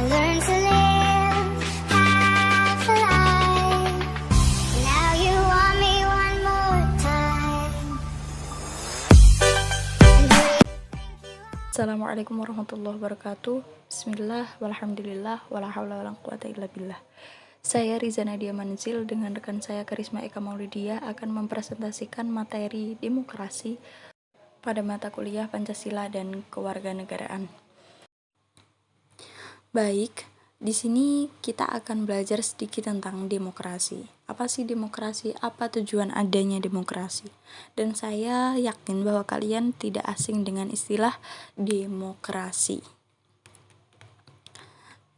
learned to live half a life. Now you want me one more time. Assalamualaikum warahmatullahi wabarakatuh. Bismillah, walhamdulillah, wala haula wala quwata illa billah. Saya Riza Nadia Manzil dengan rekan saya Karisma Eka Maulidia akan mempresentasikan materi demokrasi pada mata kuliah Pancasila dan Kewarganegaraan. Baik, di sini kita akan belajar sedikit tentang demokrasi. Apa sih demokrasi? Apa tujuan adanya demokrasi? Dan saya yakin bahwa kalian tidak asing dengan istilah demokrasi.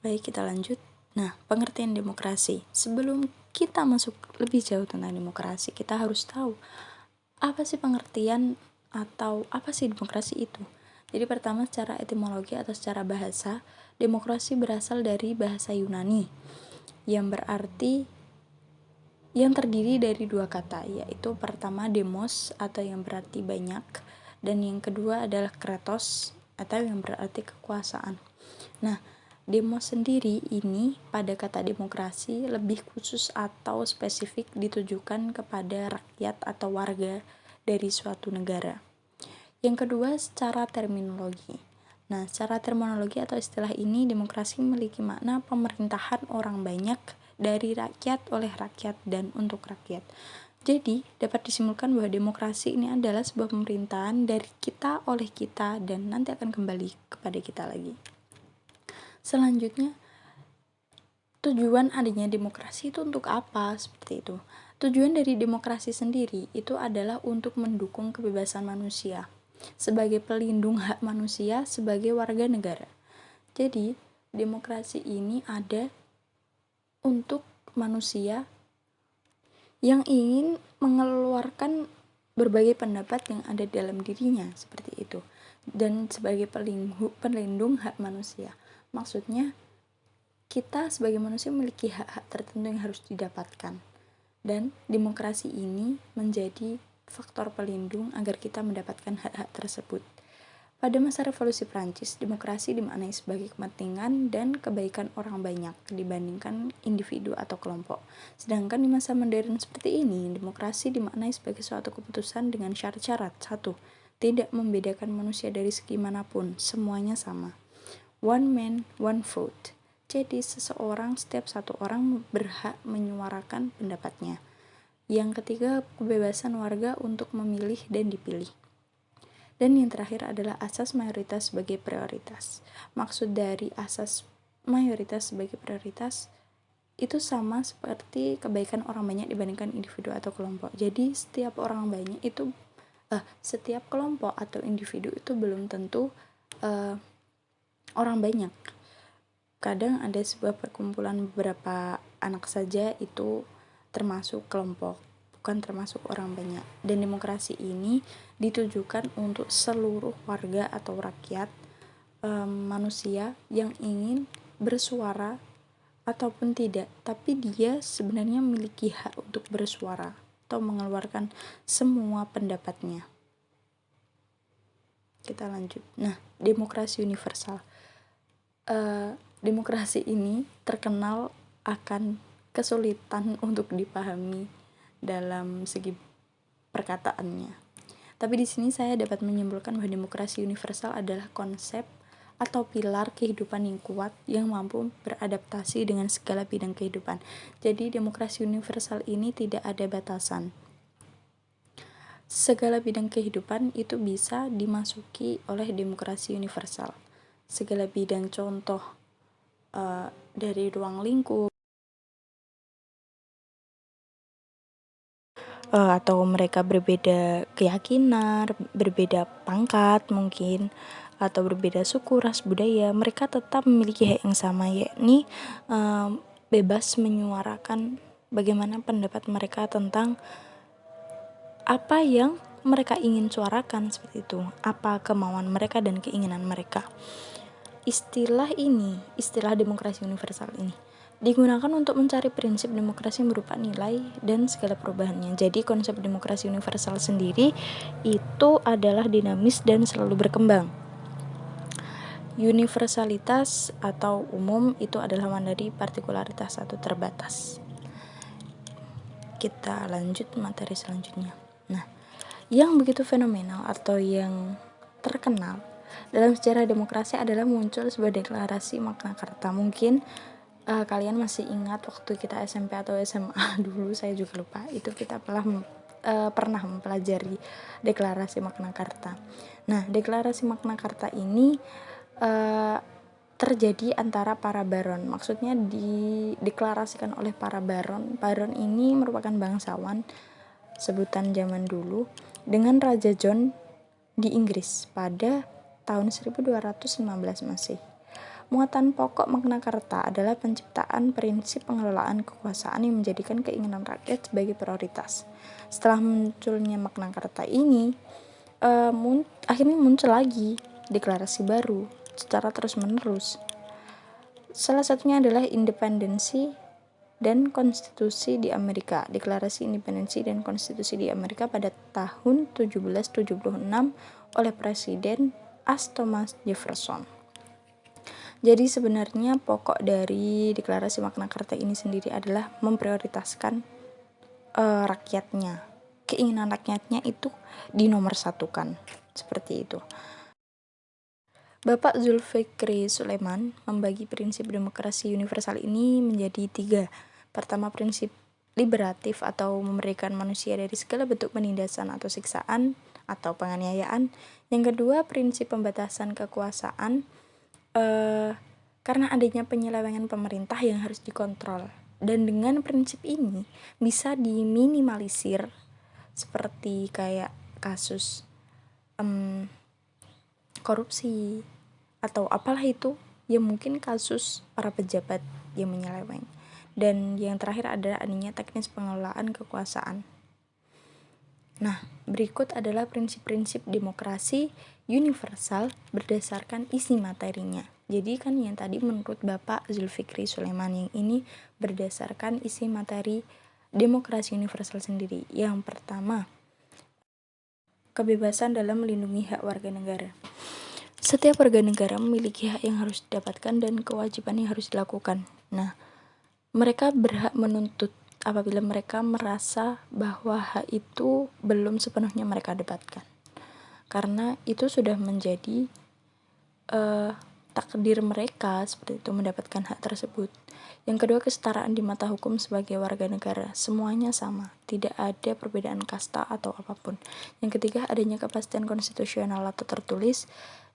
Baik, kita lanjut. Nah, pengertian demokrasi. Sebelum kita masuk lebih jauh tentang demokrasi, kita harus tahu apa sih pengertian atau apa sih demokrasi itu. Jadi pertama, secara etimologi atau secara bahasa, demokrasi berasal dari bahasa Yunani yang terdiri dari dua kata, yaitu pertama demos atau yang berarti banyak, dan yang kedua adalah kratos atau yang berarti kekuasaan. Nah, demos sendiri ini pada kata demokrasi lebih khusus atau spesifik ditujukan kepada rakyat atau warga dari suatu negara. Yang kedua, secara terminologi. Nah, secara terminologi atau istilah ini, demokrasi memiliki makna pemerintahan orang banyak dari rakyat, oleh rakyat, dan untuk rakyat. Jadi, dapat disimpulkan bahwa demokrasi ini adalah sebuah pemerintahan dari kita, oleh kita, dan nanti akan kembali kepada kita lagi. Selanjutnya, tujuan adanya demokrasi itu untuk apa? Seperti itu. Tujuan dari demokrasi sendiri itu adalah untuk mendukung kebebasan manusia sebagai pelindung hak manusia sebagai warga negara. Jadi, demokrasi ini ada untuk manusia yang ingin mengeluarkan berbagai pendapat yang ada dalam dirinya, seperti itu. Dan sebagai pelindung hak manusia. Maksudnya, kita sebagai manusia memiliki hak-hak tertentu yang harus didapatkan. Dan demokrasi ini menjadi faktor pelindung agar kita mendapatkan hak-hak tersebut. Pada masa Revolusi Prancis, demokrasi dimaknai sebagai kepentingan dan kebaikan orang banyak dibandingkan individu atau kelompok. Sedangkan di masa modern seperti ini, demokrasi dimaknai sebagai suatu keputusan dengan syarat-syarat. 1. Tidak membedakan manusia dari segi manapun, semuanya sama. One man, one vote. Jadi setiap satu orang berhak menyuarakan pendapatnya. Yang ketiga, kebebasan warga untuk memilih dan dipilih. Dan yang terakhir adalah asas mayoritas sebagai prioritas. Maksud dari asas mayoritas sebagai prioritas itu sama seperti kebaikan orang banyak dibandingkan individu atau kelompok. Jadi setiap kelompok atau individu itu belum tentu orang banyak. Kadang ada sebuah perkumpulan beberapa anak saja itu termasuk kelompok, bukan termasuk orang banyak. Dan demokrasi ini ditujukan untuk seluruh warga atau rakyat manusia yang ingin bersuara ataupun tidak, tapi dia sebenarnya memiliki hak untuk bersuara atau mengeluarkan semua pendapatnya. Kita lanjut. Nah, demokrasi universal. Demokrasi ini terkenal akan kesulitan untuk dipahami dalam segi perkataannya. Tapi di sini saya dapat menyimpulkan bahwa demokrasi universal adalah konsep atau pilar kehidupan yang kuat yang mampu beradaptasi dengan segala bidang kehidupan. Jadi demokrasi universal ini tidak ada batasan. Segala bidang kehidupan itu bisa dimasuki oleh demokrasi universal. Segala bidang, contoh dari ruang lingkup atau mereka berbeda keyakinan, berbeda pangkat mungkin, atau berbeda suku, ras, budaya, mereka tetap memiliki hak yang sama, yakni bebas menyuarakan bagaimana pendapat mereka tentang apa yang mereka ingin suarakan, seperti itu, apa kemauan mereka dan keinginan mereka. Istilah demokrasi universal ini digunakan untuk mencari prinsip demokrasi yang berupa nilai dan segala perubahannya. Jadi konsep demokrasi universal sendiri itu adalah dinamis dan selalu berkembang. Universalitas atau umum itu adalah lawan dari partikularitas atau terbatas. Kita lanjut materi selanjutnya. Nah, yang begitu fenomenal atau yang terkenal dalam sejarah demokrasi adalah muncul sebuah deklarasi Magna Carta. Mungkin kalian masih ingat waktu kita SMP atau SMA dulu, saya juga lupa, itu kita pernah mempelajari deklarasi Magna Carta. Nah, deklarasi Magna Carta ini terjadi antara para baron. Maksudnya dideklarasikan oleh para baron. Baron ini merupakan bangsawan sebutan zaman dulu dengan Raja John di Inggris pada tahun 1215 Masehi. Muatan pokok Magna Carta adalah penciptaan prinsip pengelolaan kekuasaan yang menjadikan keinginan rakyat sebagai prioritas. Setelah munculnya Magna Carta ini, akhirnya muncul lagi deklarasi baru secara terus-menerus. Salah satunya adalah independensi dan konstitusi di Amerika. Deklarasi independensi dan konstitusi di Amerika pada tahun 1776 oleh Presiden Thomas Jefferson. Jadi sebenarnya pokok dari deklarasi Magna Carta ini sendiri adalah memprioritaskan rakyatnya. Keinginan rakyatnya itu dinomorsatukan. Seperti itu. Bapak Zulfikri Sulaiman membagi prinsip demokrasi universal ini menjadi 3. Pertama, prinsip liberatif atau memerdekakan manusia dari segala bentuk penindasan atau siksaan atau penganiayaan. Yang kedua, prinsip pembatasan kekuasaan karena adanya penyelewengan pemerintah yang harus dikontrol. Dan dengan prinsip ini bisa diminimalisir seperti kayak kasus korupsi atau apalah itu, yang mungkin kasus para pejabat yang menyeleweng. Dan yang terakhir adalah adanya teknis pengelolaan kekuasaan. Nah, berikut adalah prinsip-prinsip demokrasi universal berdasarkan isi materinya. Jadi kan yang tadi menurut Bapak Zulfikri Sulaiman, yang ini berdasarkan isi materi demokrasi universal sendiri. Yang pertama, kebebasan dalam melindungi hak warga negara. Setiap warga negara memiliki hak yang harus didapatkan dan kewajiban yang harus dilakukan. Nah, mereka berhak menuntut apabila mereka merasa bahwa hak itu belum sepenuhnya mereka dapatkan. Karena itu sudah menjadi takdir mereka seperti itu mendapatkan hak tersebut. Yang kedua, kesetaraan di mata hukum sebagai warga negara. Semuanya sama, tidak ada perbedaan kasta atau apapun. Yang ketiga, adanya kepastian konstitusional atau tertulis.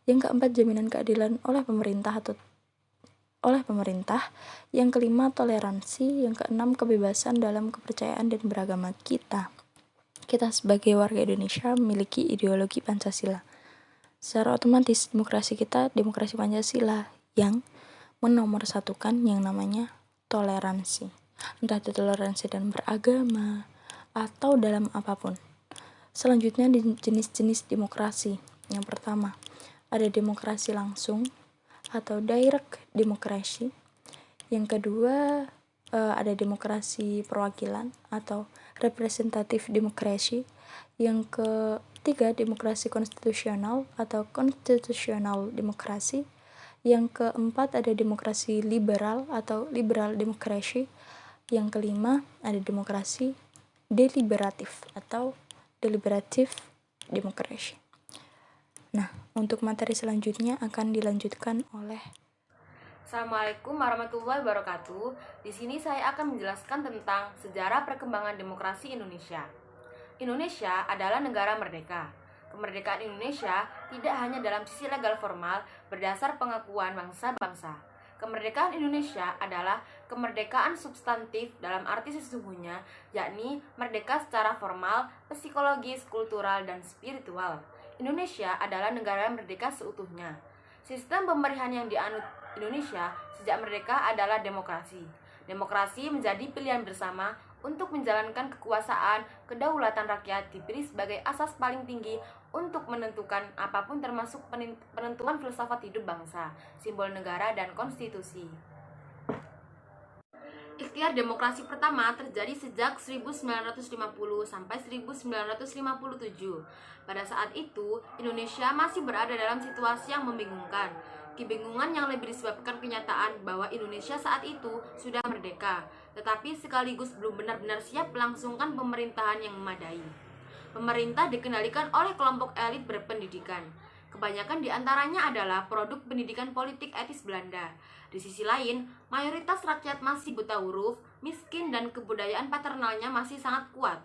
Yang keempat, jaminan keadilan oleh pemerintah. Yang kelima, toleransi. Yang keenam, kebebasan dalam kepercayaan dan beragama kita. Kita sebagai warga Indonesia memiliki ideologi Pancasila. Secara otomatis demokrasi kita demokrasi Pancasila yang menomorsatukan yang namanya toleransi. Entah itu toleransi dan beragama atau dalam apapun. Selanjutnya, jenis-jenis demokrasi. Yang pertama, ada demokrasi langsung atau direct demokrasi. Yang kedua, ada demokrasi perwakilan atau representatif demokrasi. Yang ketiga, demokrasi konstitusional atau constitutional demokrasi. Yang keempat, ada demokrasi liberal atau liberal demokrasi. Yang kelima, ada demokrasi deliberatif atau deliberative demokrasi. Nah, untuk materi selanjutnya akan dilanjutkan oleh Assalamualaikum warahmatullahi wabarakatuh. Di sini saya akan menjelaskan tentang sejarah perkembangan demokrasi Indonesia. Indonesia adalah negara merdeka. Kemerdekaan Indonesia tidak hanya dalam sisi legal formal berdasar pengakuan bangsa-bangsa. Kemerdekaan Indonesia adalah kemerdekaan substantif dalam arti sesungguhnya, yakni merdeka secara formal, psikologis, kultural, dan spiritual. Indonesia adalah negara merdeka seutuhnya. Sistem pemerintahan yang dianut Indonesia sejak merdeka adalah demokrasi. Demokrasi menjadi pilihan bersama untuk menjalankan kekuasaan, kedaulatan rakyat diberi sebagai asas paling tinggi untuk menentukan apapun termasuk penentuan filsafat hidup bangsa, simbol negara, dan konstitusi. Ikhtiar demokrasi pertama terjadi sejak 1950 sampai 1957. Pada saat itu, Indonesia masih berada dalam situasi yang membingungkan. Kebingungan yang lebih disebabkan kenyataan bahwa Indonesia saat itu sudah merdeka, tetapi sekaligus belum benar-benar siap melangsungkan pemerintahan yang memadai. Pemerintah dikendalikan oleh kelompok elit berpendidikan. Kebanyakan diantaranya adalah produk pendidikan politik etis Belanda. Di sisi lain, mayoritas rakyat masih buta huruf, miskin, dan kebudayaan paternalnya masih sangat kuat.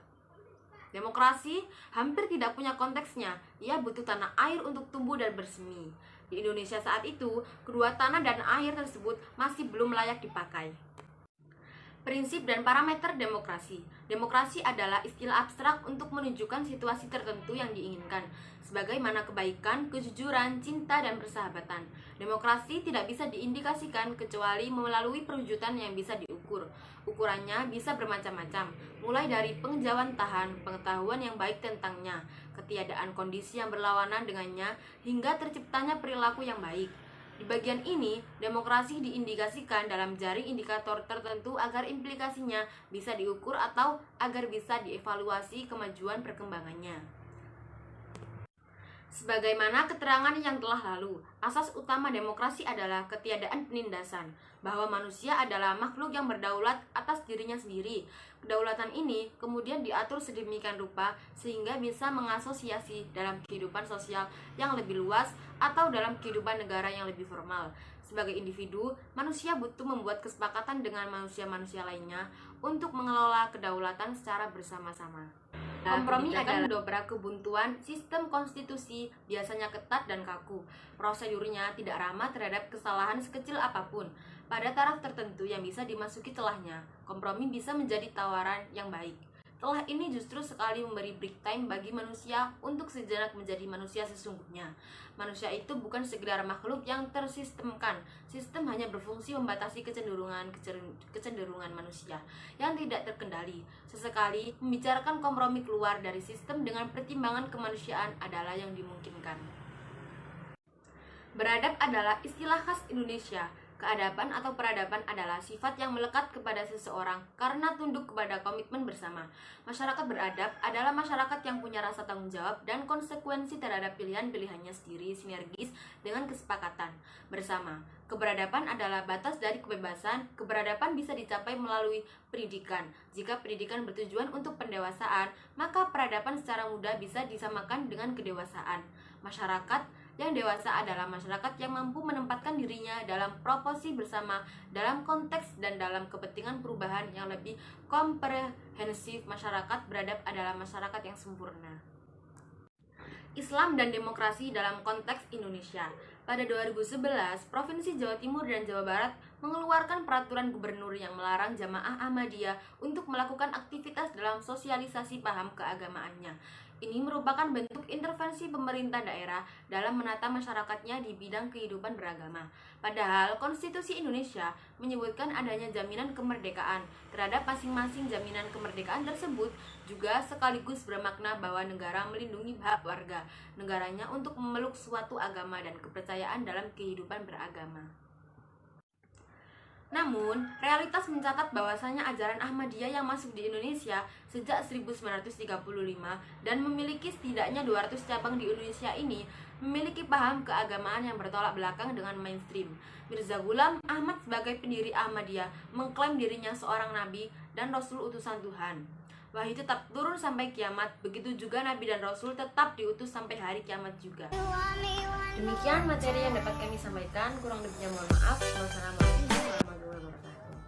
Demokrasi hampir tidak punya konteksnya, ia butuh tanah air untuk tumbuh dan bersemi. Di Indonesia saat itu, kedua tanah dan air tersebut masih belum layak dipakai. Prinsip dan parameter demokrasi. Demokrasi adalah istilah abstrak untuk menunjukkan situasi tertentu yang diinginkan, sebagaimana kebaikan, kejujuran, cinta, dan persahabatan. Demokrasi tidak bisa diindikasikan kecuali melalui perwujudan yang bisa diukur. Ukurannya bisa bermacam-macam, mulai dari penjauhan pengetahuan yang baik tentangnya, ketiadaan kondisi yang berlawanan dengannya, hingga terciptanya perilaku yang baik. Di bagian ini, demokrasi diindikasikan dalam jaring indikator tertentu agar implikasinya bisa diukur atau agar bisa dievaluasi kemajuan perkembangannya. Sebagaimana keterangan yang telah lalu, asas utama demokrasi adalah ketiadaan penindasan, bahwa manusia adalah makhluk yang berdaulat atas dirinya sendiri. Kedaulatan ini kemudian diatur sedemikian rupa sehingga bisa mengasosiasi dalam kehidupan sosial yang lebih luas atau dalam kehidupan negara yang lebih formal. Sebagai individu, manusia butuh membuat kesepakatan dengan manusia-manusia lainnya untuk mengelola kedaulatan secara bersama-sama. Kompromi adalah mendobrak kebuntuan sistem konstitusi, biasanya ketat dan kaku. Prosedurnya tidak ramah terhadap kesalahan sekecil apapun. Pada taraf tertentu yang bisa dimasuki celahnya, kompromi bisa menjadi tawaran yang baik. Celah ini justru sekali memberi break time bagi manusia untuk sejenak menjadi manusia sesungguhnya. Manusia itu bukan sekedar makhluk yang tersistemkan. Sistem hanya berfungsi membatasi kecenderungan manusia yang tidak terkendali. Sesekali membicarakan kompromi keluar dari sistem dengan pertimbangan kemanusiaan adalah yang dimungkinkan. Beradab adalah istilah khas Indonesia. Keadaban atau peradaban adalah sifat yang melekat kepada seseorang karena tunduk kepada komitmen bersama. Masyarakat beradab adalah masyarakat yang punya rasa tanggung jawab dan konsekuensi terhadap pilihan-pilihannya sendiri sinergis dengan kesepakatan bersama. Keberadaban adalah batas dari kebebasan. Keberadaban bisa dicapai melalui pendidikan. Jika pendidikan bertujuan untuk pendewasaan, maka peradaban secara mudah bisa disamakan dengan kedewasaan. Masyarakat yang dewasa adalah masyarakat yang mampu menempatkan dirinya dalam proporsi bersama, dalam konteks dan dalam kepentingan perubahan yang lebih komprehensif. Masyarakat beradab adalah masyarakat yang sempurna. Islam dan demokrasi dalam konteks Indonesia. Pada 2011, Provinsi Jawa Timur dan Jawa Barat mengeluarkan peraturan gubernur yang melarang jamaah Ahmadiyah untuk melakukan aktivitas dalam sosialisasi paham keagamaannya. Ini merupakan bentuk intervensi pemerintah daerah dalam menata masyarakatnya di bidang kehidupan beragama. Padahal Konstitusi Indonesia menyebutkan adanya jaminan kemerdekaan. Terhadap masing-masing jaminan kemerdekaan tersebut juga sekaligus bermakna bahwa negara melindungi hak warga negaranya untuk memeluk suatu agama dan kepercayaan dalam kehidupan beragama. Namun, realitas mencatat bahwasanya ajaran Ahmadiyah yang masuk di Indonesia sejak 1935 dan memiliki setidaknya 200 cabang di Indonesia ini memiliki paham keagamaan yang bertolak belakang dengan mainstream. Mirza Ghulam Ahmad sebagai pendiri Ahmadiyah mengklaim dirinya seorang nabi dan rasul utusan Tuhan. Wahyu tetap turun sampai kiamat, begitu juga nabi dan rasul tetap diutus sampai hari kiamat juga. Demikian materi yang dapat kami sampaikan, kurang lebihnya mohon maaf. Wassalamualaikum.